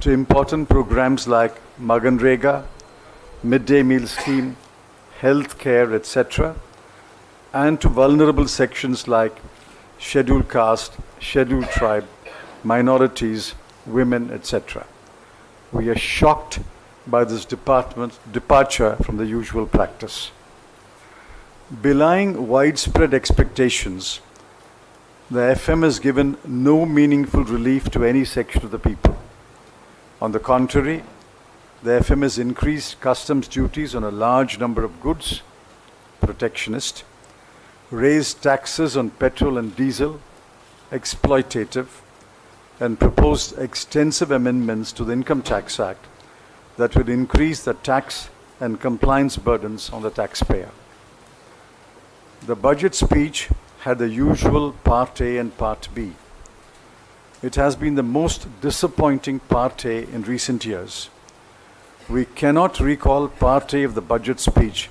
to important programs like Maganrega, midday meal scheme, health care, etc., and to vulnerable sections like scheduled caste, scheduled tribe, minorities, women, etc. We are shocked by this departure from the usual practice. Belying widespread expectations, the FM has given no meaningful relief to any section of the people. On the contrary, the FM has increased customs duties on a large number of goods, protectionist, raised taxes on petrol and diesel, exploitative, and proposed extensive amendments to the Income Tax Act that would increase the tax and compliance burdens on the taxpayer. The budget speech had the usual Part A and Part B. It has been the most disappointing Part A in recent years. We cannot recall Part A of the budget speech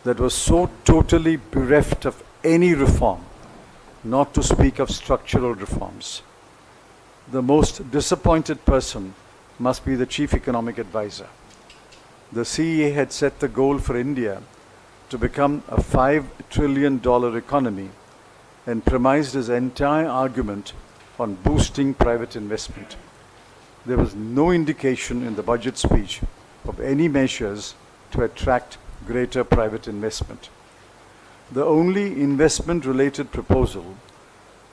that was so totally bereft of any reform, not to speak of structural reforms. The most disappointed person must be the Chief Economic Advisor. The CEA had set the goal for India to become a $5 trillion economy and premised his entire argument on boosting private investment. There was no indication in the budget speech of any measures to attract greater private investment. The only investment-related proposal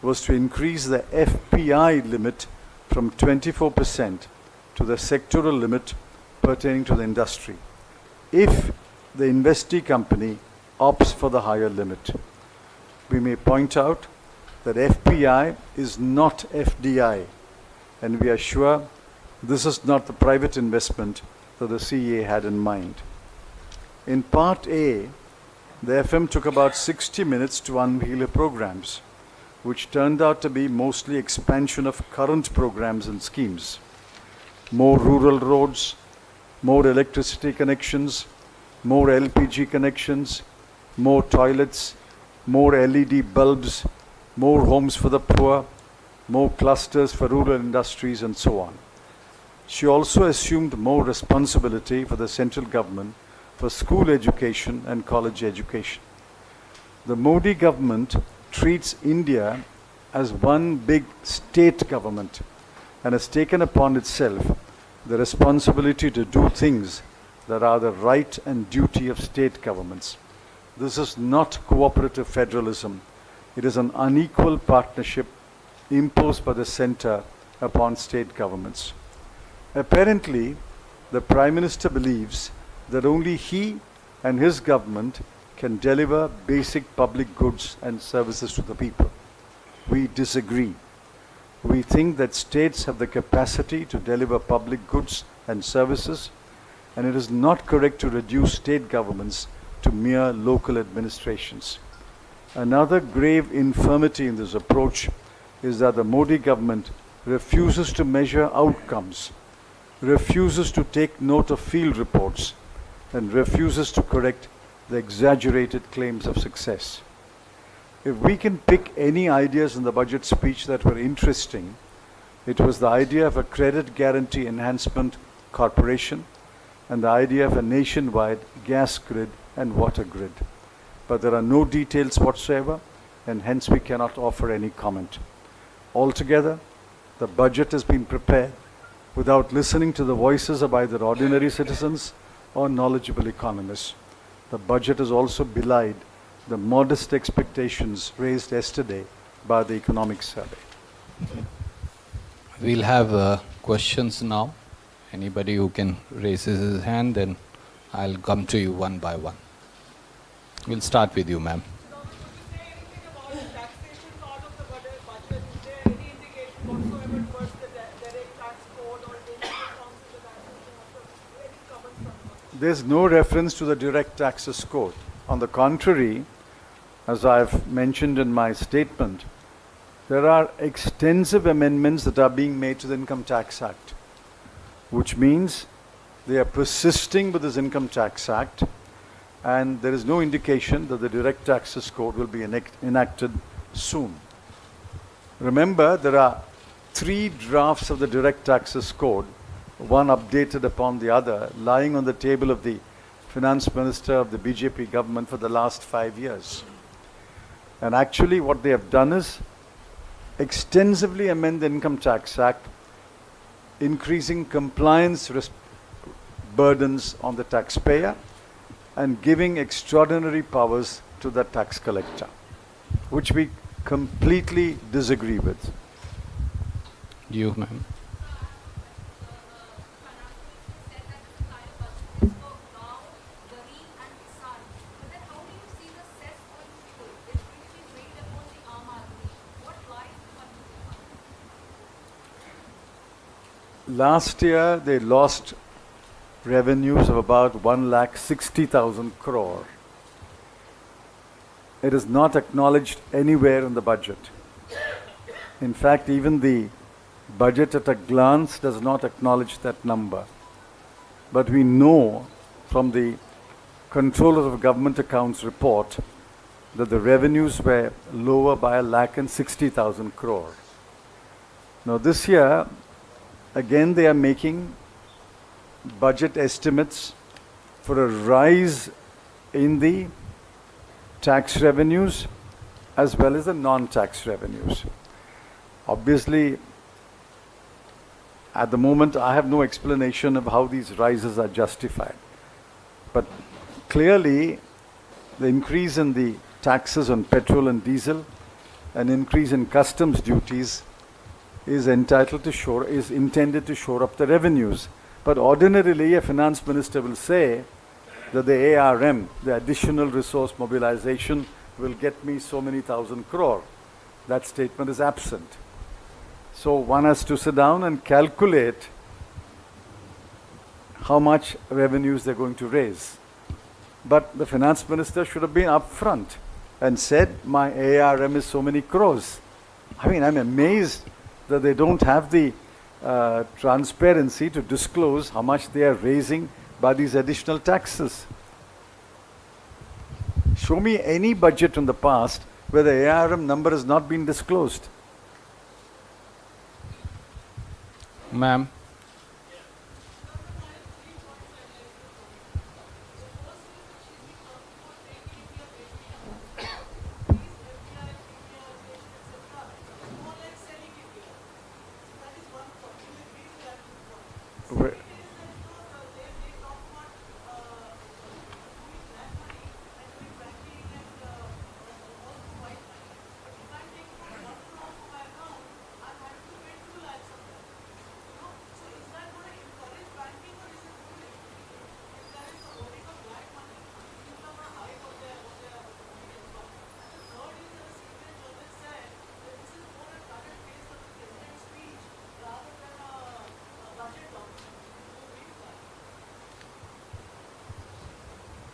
was to increase the FPI limit from 24% to the sectoral limit pertaining to the industry, if the investee company opts for the higher limit. We may point out that FPI is not FDI, and we are sure this is not the private investment that the CEA had in mind. In Part A, the FM took about 60 minutes to unveil programs, which turned out to be mostly expansion of current programs and schemes. More rural roads, more electricity connections, more LPG connections, more toilets, more LED bulbs, more homes for the poor, more clusters for rural industries, and so on. She also assumed more responsibility for the central government for school education and college education. The Modi government treats India as one big state government and has taken upon itself the responsibility to do things that are the right and duty of state governments. This is not cooperative federalism. It is an unequal partnership imposed by the center upon state governments. Apparently, the Prime Minister believes that only he and his government can deliver basic public goods and services to the people. We disagree. We think that states have the capacity to deliver public goods and services, and it is not correct to reduce state governments to mere local administrations. Another grave infirmity in this approach is that the Modi government refuses to measure outcomes, refuses to take note of field reports, and refuses to correct the exaggerated claims of success. If we can pick any ideas in the budget speech that were interesting, it was the idea of a credit guarantee enhancement corporation and the idea of a nationwide gas grid and water grid. But there are no details whatsoever, and hence we cannot offer any comment. Altogether, the budget has been prepared without listening to the voices of either ordinary citizens or knowledgeable economists. The budget has also belied the modest expectations raised yesterday by the economic survey. We'll have questions now. Anybody who can raise his hand, then I'll come to you one by one. We'll start with you, ma'am. There's no reference to the direct taxes code. On the contrary, as I've mentioned in my statement, there are extensive amendments that are being made to the Income Tax Act, which means they are persisting with this Income Tax Act, and there is no indication that the direct taxes code will be enacted soon. Remember, there are 3 drafts of the direct taxes code one updated upon the other, lying on the table of the finance minister of the BJP government for the last 5 years. And actually what they have done is extensively amend the Income Tax Act, increasing compliance burdens on the taxpayer and giving extraordinary powers to the tax collector, which we completely disagree with. You, ma'am. Last year, they lost revenues of about 1,60,000 crore. It is not acknowledged anywhere in the budget. In fact, even the budget at a glance does not acknowledge that number. But we know from the Controller of Government Accounts report that the revenues were lower by 1,60,000 crore. Now this year, again they are making budget estimates for a rise in the tax revenues as well as the non-tax revenues. Obviously, at the moment I have no explanation of how these rises are justified. But clearly, the increase in the taxes on petrol and diesel, an increase in customs duties is intended to shore up the revenues. But ordinarily, a finance minister will say that the ARM, the additional resource mobilization, will get me so many thousand crore. That statement is absent. So one has to sit down and calculate how much revenues they're going to raise. But the finance minister should have been upfront and said, my ARM is so many crores. I mean, I'm amazed that they don't have the transparency to disclose how much they are raising by these additional taxes. Show me any budget in the past where the ARM number has not been disclosed. Ma'am.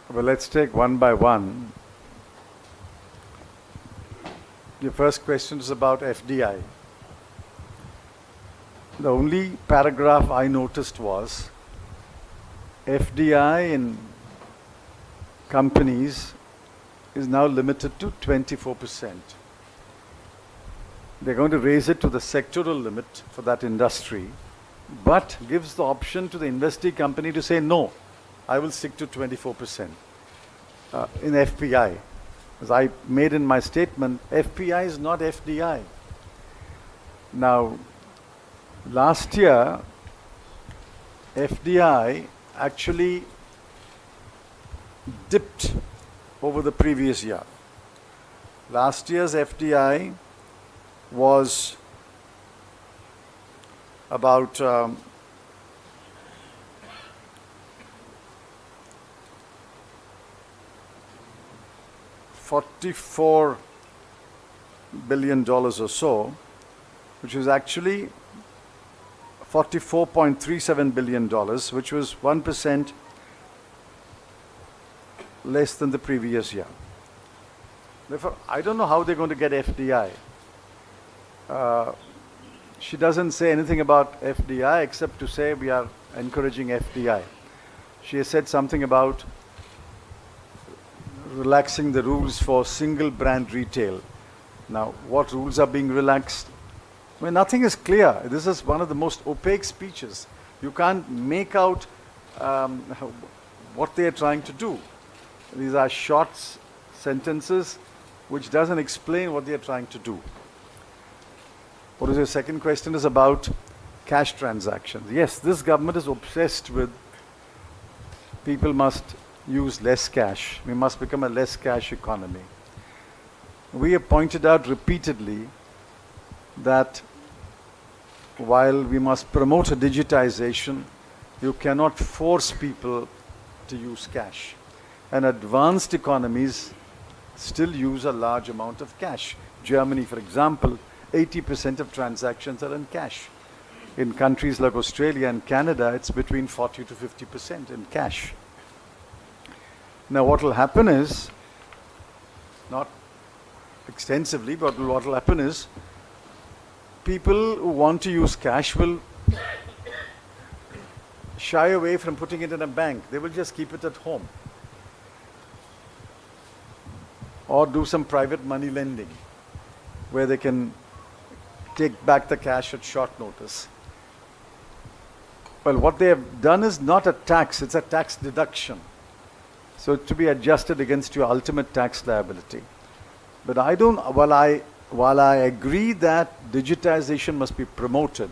Well, let's take one by one. Your first question is about FDI. The only paragraph I noticed was FDI in companies is now limited to 24%. They're going to raise it to the sectoral limit for that industry, but gives the option to the investee company to say, no, I will stick to 24% in FPI. As I made in my statement, FPI is not FDI. Now, last year, FDI actually dipped over the previous year. Last year's FDI was about $44 billion or so, which was actually $44.37 billion, which was 1% less than the previous year. Therefore, I don't know how they're going to get FDI. She doesn't say anything about FDI except to say we are encouraging FDI. She has said something about relaxing the rules for single brand retail. Now, what rules are being relaxed? I mean, nothing is clear. This is one of the most opaque speeches You can't make out um, what they are trying to do. These are short sentences which doesn't explain what they are trying to do. What is your second question? Is about cash transactions. Yes, this government is obsessed with people must use less cash. We must become a less cash economy. We have pointed out repeatedly that while we must promote a digitization, you cannot force people to use cash. And advanced economies still use a large amount of cash. Germany, for example, 80% of transactions are in cash. In countries like Australia and Canada, it's between 40 to 50% in cash. Now what will happen is, not extensively, but what will happen is, people who want to use cash will shy away from putting it in a bank. They will just keep it at home. Or do some private money lending, where they can take back the cash at short notice. Well, what they have done is not a tax, it's a tax deduction. So to be adjusted against your ultimate tax liability. But while I agree that digitization must be promoted,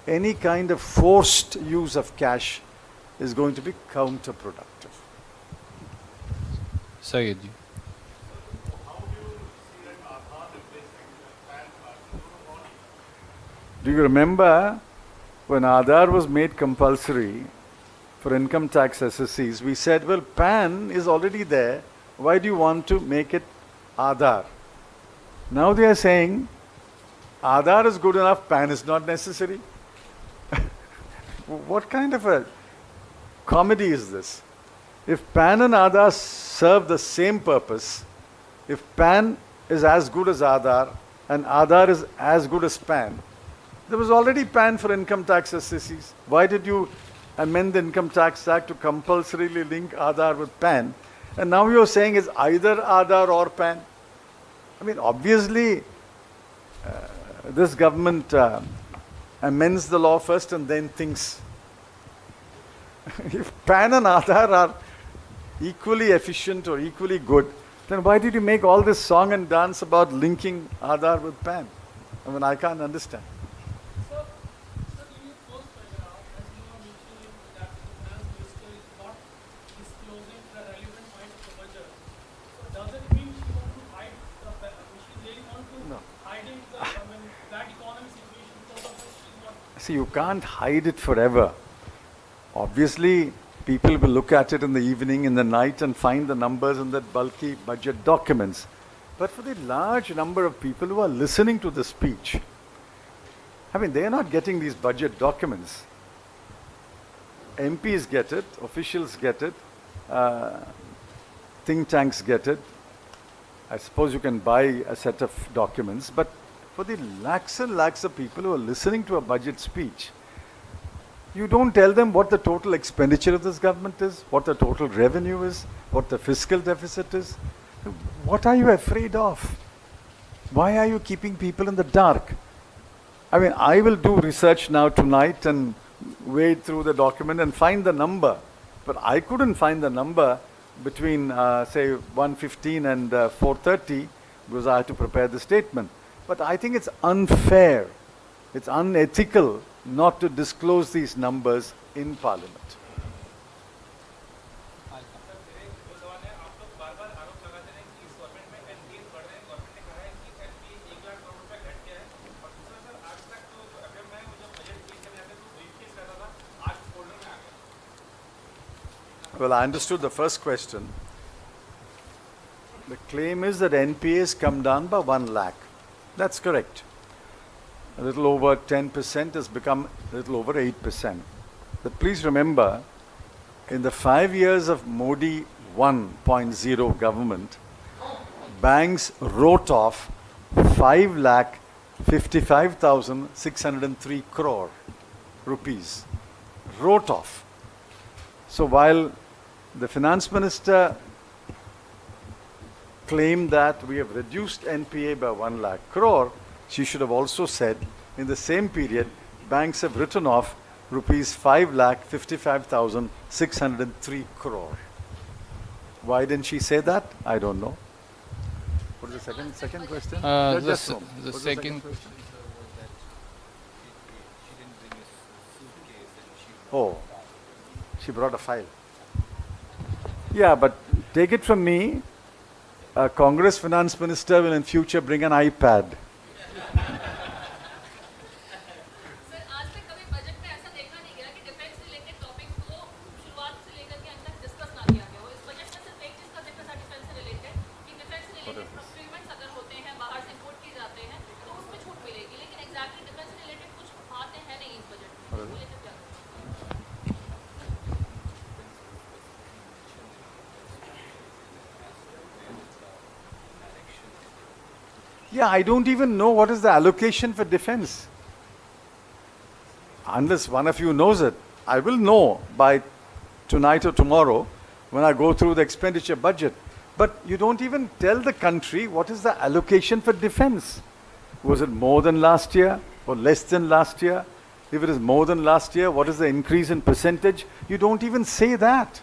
any kind of forced use of cash is going to be counterproductive. Sayed. Do you remember when Aadhaar was made compulsory for income tax assessees, we said, well, PAN is already there. Why do you want to make it Aadhaar? Now they are saying, Aadhaar is good enough, PAN is not necessary. What kind of a comedy is this? If PAN and Aadhaar serve the same purpose, if PAN is as good as Aadhaar and Aadhaar is as good as PAN, there was already PAN for income tax assessees. Why did you amend the Income Tax Act to compulsorily link Aadhaar with PAN? And now you're saying it's either Aadhaar or PAN. I mean, obviously, this government amends the law first and then thinks. If PAN and Aadhaar are equally efficient or equally good, then why did you make all this song and dance about linking Aadhaar with PAN? I mean, I can't understand. See, you can't hide it forever. Obviously, people will look at it in the evening, in the night, and find the numbers in that bulky budget documents. But for the large number of people who are listening to the speech, I mean, they are not getting these budget documents. MPs get it, officials get it, think tanks get it. I suppose you can buy a set of documents, but for the lakhs and lakhs of people who are listening to a budget speech, you don't tell them what the total expenditure of this government is, what the total revenue is, what the fiscal deficit is. What are you afraid of? Why are you keeping people in the dark? I mean, I will do research now tonight and wade through the document and find the number. But I couldn't find the number between, say, 1:15 and 4:30 because I had to prepare the statement. But I think it's unfair, it's unethical not to disclose these numbers in Parliament. Well, I understood the first question. The claim is that NPA has come down by 1 lakh. That's correct. A little over 10% has become a little over 8%. But please remember, in the 5 years of Modi 1.0 government, banks wrote off 5,55,603 crore rupees. Wrote off. So while the finance minister claimed that we have reduced NPA by 1 lakh crore, she should have also said in the same period banks have written off rupees 5,55,603 crore. Why didn't she say that? I don't know. What is the second question? Just a moment. The What was second question? Oh, she brought a file. Yeah, but take it from me, a Congress finance minister will in future bring an iPad. Sir आज तक कभी budget में ऐसा देखा नहीं गया कि defence related topics को शुरुआत से लेकर के अंत तक डिस्कस ना किया गया हो। इस बजट में सिर्फ एक चीज का जिक्र था डिफेंस से रिलेटेड कि डिफेंस रिलेटेड प्रोक्यूरमेंट्स अगर होते हैं बाहर से इंपोर्ट किए जाते हैं तो उसमें छूट मिलेगी, लेकिन एग्जैक्टली डिफेंस रिलेटेड कुछ बातें हैं नहीं इस बजट में। इसको लेकर क्या करें? Yeah, I don't even know what is the allocation for defense. Unless one of you knows it. I will know by tonight or tomorrow when I go through the expenditure budget. But you don't even tell the country what is the allocation for defense. Was it more than last year or less than last year? If it is more than last year, what is the increase in percentage? You don't even say that.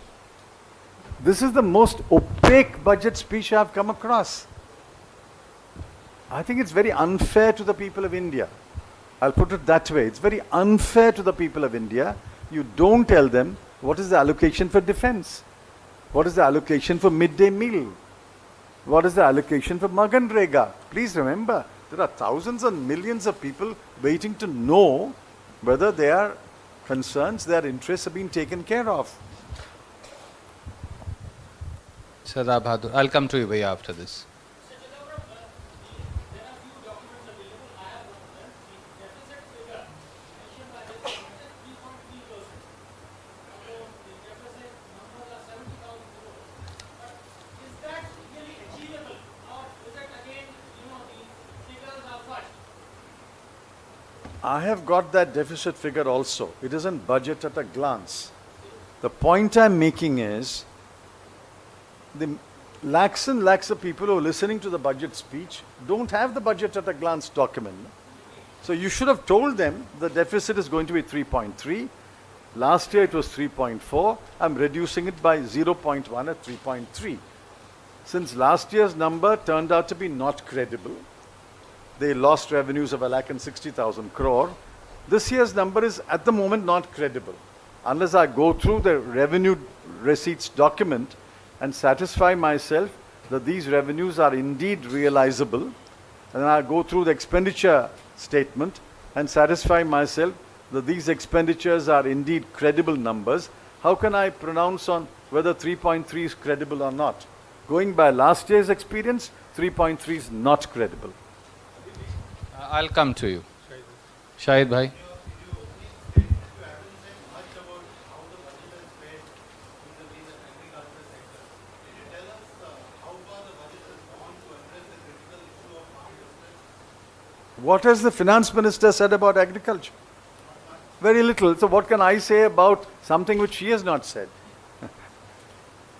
This is the most opaque budget speech I've come across. I think it's very unfair to the people of India. I'll put it that way. It's very unfair to the people of India. You don't tell them what is the allocation for defense. What is the allocation for midday meal? What is the allocation for Maganrega? Please remember, there are thousands and millions of people waiting to know whether their concerns, their interests are being taken care of. Sarab Bahadur. I'll come to you Bhaiya after this. I have got that deficit figure also. It isn't budget at a glance. The point I'm making is the lakhs and lakhs of people who are listening to the budget speech don't have the budget at a glance document. So you should have told them the deficit is going to be 3.3. Last year it was 3.4. I'm reducing it by 0.1 at 3.3. Since last year's number turned out to be not credible, they lost revenues of 1,60,000 crore. This year's number is at the moment not credible. Unless I go through the revenue receipts document and satisfy myself that these revenues are indeed realizable, and then I go through the expenditure statement and satisfy myself that these expenditures are indeed credible numbers, how can I pronounce on whether 3.3 is credible or not? Going by last year's experience, 3.3 is not credible. I'll come to you. Shahid Bhai. What has the finance minister said about agriculture? Very little. So what can I say about something which she has not said?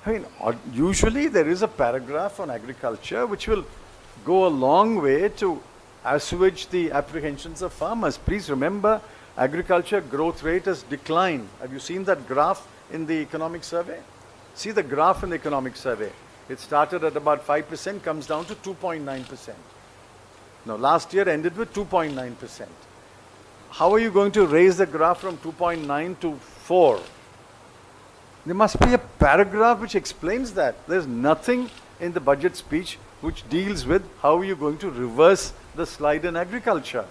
I mean, usually there is a paragraph on agriculture which will go a long way to assuage the apprehensions of farmers. Please remember, agriculture growth rate has declined. Have you seen that graph in the economic survey? See the graph in the economic survey. It started at about 5%, comes down to 2.9%. Now, last year ended with 2.9%. How are you going to raise the graph from 2.9 to 4? There must be a paragraph which explains that. There's nothing in the budget speech which deals with how you're going to reverse the slide in agriculture.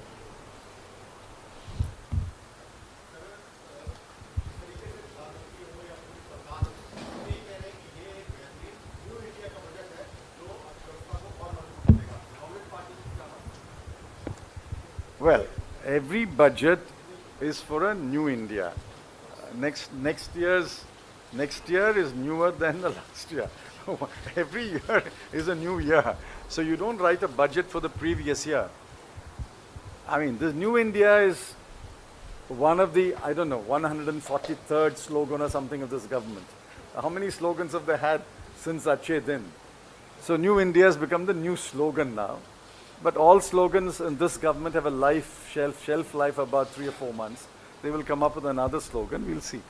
Well, every budget is for a new India. Next year is newer than the last year. Every year is a new year. So you don't write a budget for the previous year. I mean, this new India is one of the, 143rd slogan or something of this government. How many slogans have they had since Achhe Din? So New India has become the new slogan now. But all slogans in this government have a shelf life about 3 or 4 months. they will come up with another slogan. We'll see.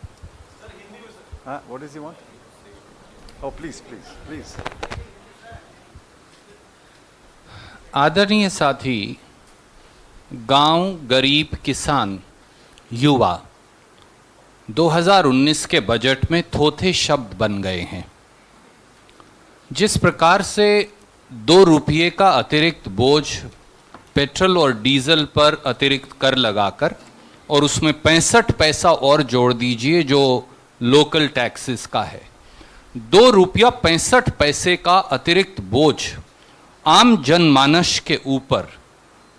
What does he want? Oh, please, please, please. आदरणीय साथी, गांव, गरीब, किसान, युवा 2019 के budget में थोथे शब्द बन गए हैं। जिस प्रकार से 2 रुपये का अतिरिक्त बोझ पेट्रोल और डीजल पर अतिरिक्त कर लगाकर और उसमें 65 पैसा और जोड़ दीजिए जो लोकल टैक्सेस का है, 2 रुपया 65 पैसे का अतिरिक्त बोझ आम जनमानस के ऊपर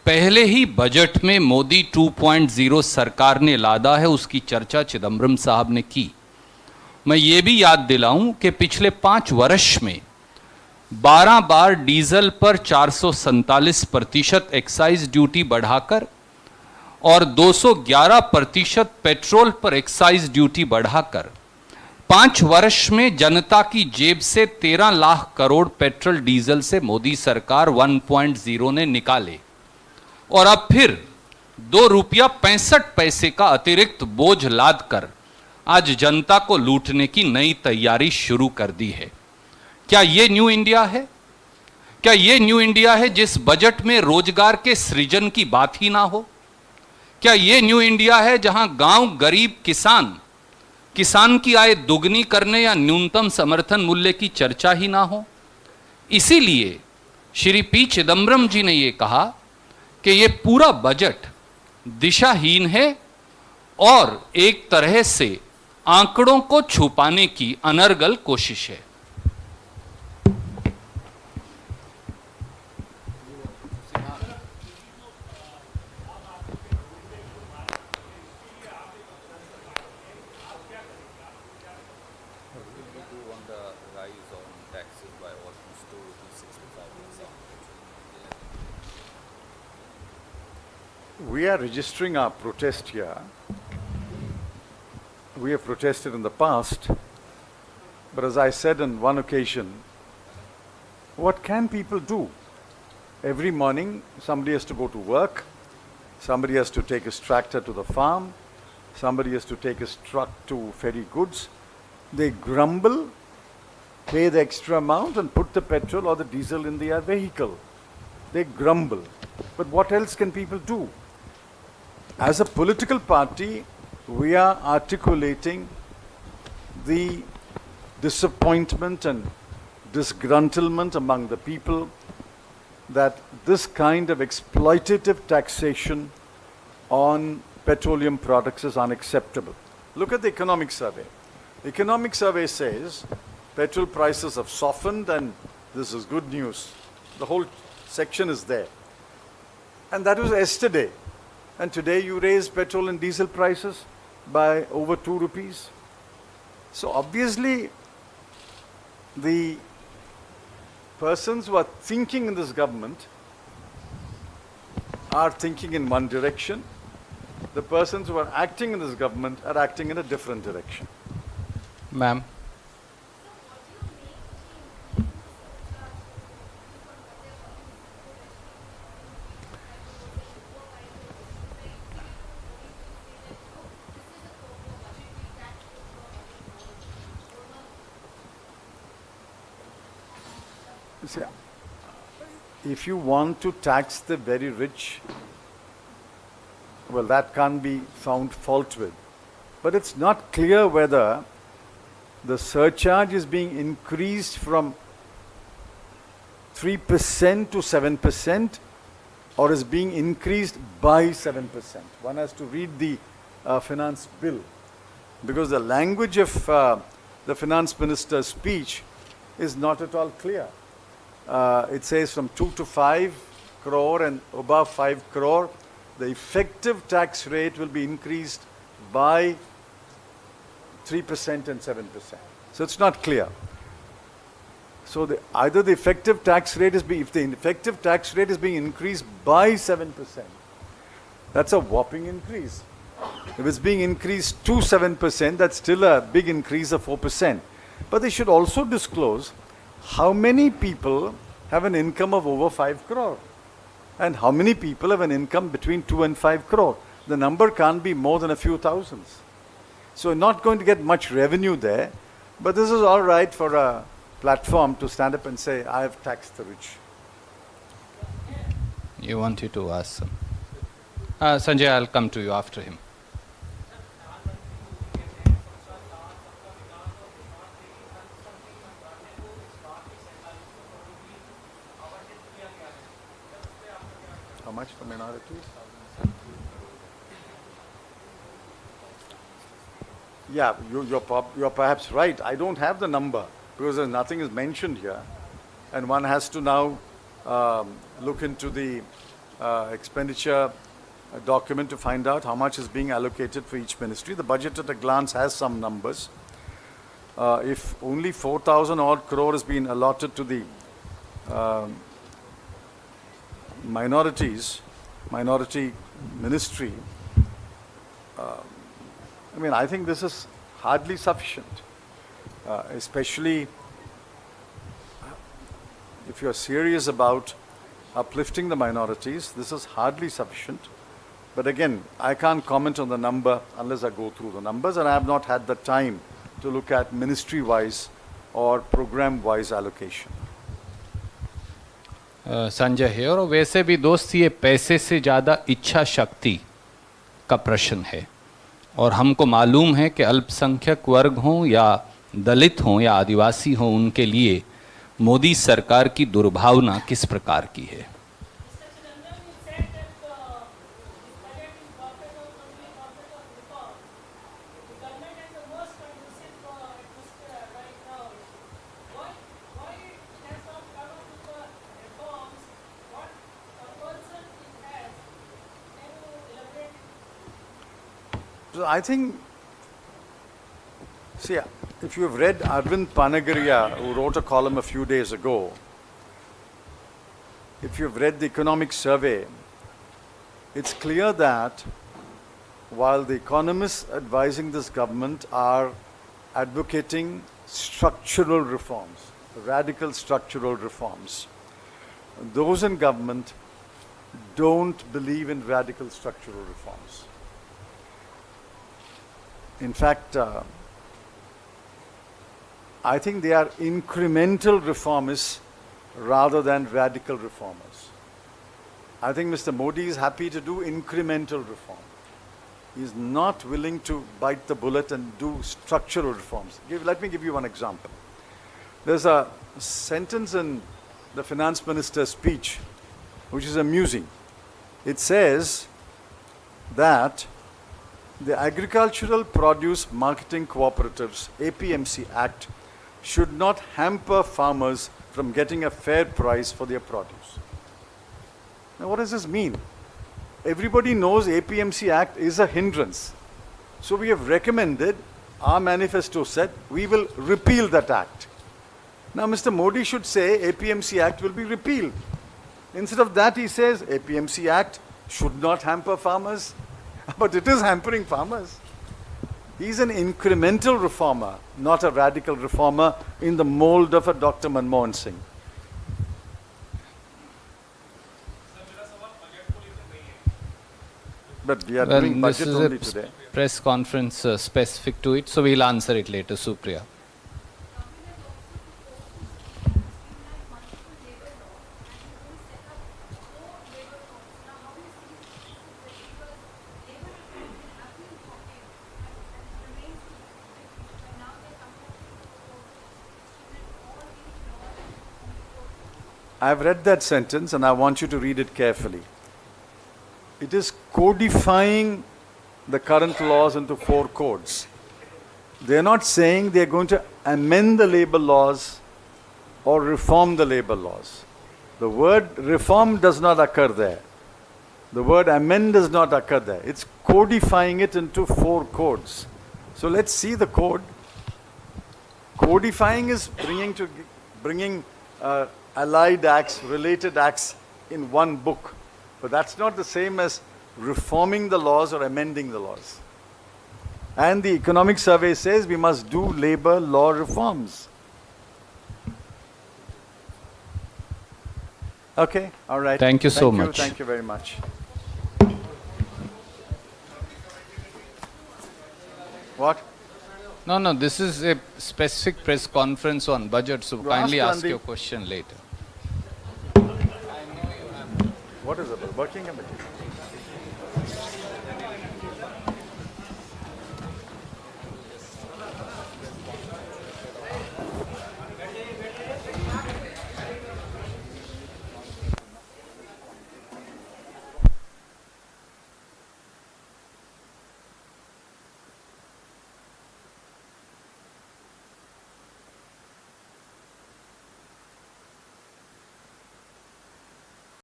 पहले ही बजट में मोदी 2.0 सरकार ने लादा है, उसकी चर्चा चिदम्बरम साहब ने की। मैं ये भी याद दिलाऊं कि पिछले 5 वर्ष में 12 बार डीजल पर 447% एक्साइज ड्यूटी बढ़ाकर और 211% पेट्रोल पर एक्साइज ड्यूटी बढ़ाकर 5 वर्ष में जनता की जेब से 13 लाख करोड़ पेट्रोल डीजल से मोदी सरकार 1.0 ने निकाले और अब फिर 2 रुपया 65 पैसे का अतिरिक्त बोझ लाद कर आज जनता को लूटने की नई तैयारी शुरू कर दी है। क्या ये न्यू इंडिया है? क्या ये न्यू इंडिया है जिस बजट में रोजगार के सृजन की बात ही ना हो? क्या ये न्यू इंडिया है जहां गांव, गरीब, किसान की आय दुगनी करने या न्यूनतम समर्थन मूल्य की चर्चा ही ना हो? इसीलिए श्री पी चिदम्बरम जी ने यह कहा कि यह पूरा बजट दिशाहीन है और एक तरह से आंकड़ों को छुपाने की अनर्गल कोशिश है। We are registering our protest here. We have protested in the past, but as I said on one occasion, what can people do? Every morning, somebody has to go to work, somebody has to take his tractor to the farm, somebody has to take his truck to ferry goods. They grumble, pay the extra amount and put the petrol or the diesel in their vehicle. They grumble. But what else can people do? As a political party, we are articulating the disappointment and disgruntlement among the people that this kind of exploitative taxation on petroleum products is unacceptable. Look at the economic survey. The economic survey says petrol prices have softened and this is good news. The whole section is there. And that was yesterday. And today you raise petrol and diesel prices by over 2 rupees. So obviously the persons who are thinking in this government are thinking in one direction. The persons who are acting in this government are acting in a different direction. Ma'am. See, if you want to tax the very rich, well, that can't be found fault with. But it's not clear whether the surcharge is being increased from 3% to 7% or is being increased by 7%. One has to read the finance bill, because the language of the finance minister's speech is not at all clear. It says from 2 to 5 crore and above 5 crore, the effective tax rate will be increased by 3% and 7%. So it's not clear. So either the effective tax rate is if the effective tax rate is being increased by 7%, that's a whopping increase. If it's being increased to 7%, that's still a big increase of 4%. But they should also disclose how many people have an income of over 5 crore and how many people have an income between 2 and 5 crore. the number can't be more than a few thousands. So not going to get much revenue there, but this is all right for a platform to stand up and say, I have taxed the rich. You wanted to ask some. Sanjay, I'll come to you after him. How much for minorities? Yeah, you're perhaps right. I don't have the number because nothing is mentioned here. And one has to now look into the expenditure document to find out how much is being allocated for each ministry. The budget at a glance has some numbers. If only 4,000 odd crore has been allotted to the minority ministry, I mean, I think this is hardly sufficient, especially if you're serious about uplifting the minorities. This is hardly sufficient. But again, I can't comment on the number unless I go through the numbers, and I have not had the time to look at ministry-wise or program-wise allocation. Sanjay है, और वैसे भी दोस्त ये पैसे से ज़्यादा इच्छा शक्ति का प्रश्न है, और हमको मालूम है कि अल्पसंख्यक वर्ग हों या दलित हों या आदिवासी हों, उनके लिए मोदी सरकार की दुर्भावना किस प्रकार की है. So I think, see, if you have read Arvind Panagariya, who wrote a column a few days ago, if you have read the economic survey, it's clear that while the economists advising this government are advocating structural reforms, radical structural reforms, those in government don't believe in radical structural reforms. In fact, I think they are incremental reformists rather than radical reformers. I think Mr. Modi is happy to do incremental reform. He is not willing to bite the bullet and do structural reforms. Let me give you one example. There's a sentence in the finance minister's speech which is amusing. It says that the Agricultural Produce Marketing Cooperatives APMC Act should not hamper farmers from getting a fair price for their produce. Now what does this mean? Everybody knows APMC Act is a hindrance. So we have recommended, our manifesto said, we will repeal that act. Now Mr. Modi should say APMC Act will be repealed. Instead of that he says APMC Act should not hamper farmers. But it is hampering farmers. He's an incremental reformer, not a radical reformer in the mold of a Dr. Manmohan Singh. But we are doing budget only This is today. a press conference specific to it, so we'll answer it later. Supriya. I've read that sentence and I want you to read it carefully. It is codifying the current laws into 4 codes. They're not saying they're going to amend the labor laws or reform the labor laws. The word reform does not occur there. The word amend does not occur there. It's codifying it into 4 codes. So let's see the code. Codifying is bringing allied acts, related acts in one book. But that's not the same as reforming the laws or amending the laws. And the economic survey says we must do labor law reforms. Okay, all right. Thank you so much. Thank you very much. What? No, this is a specific press conference on budget, so kindly ask ask your Randeep. question later. What is it? Working committee?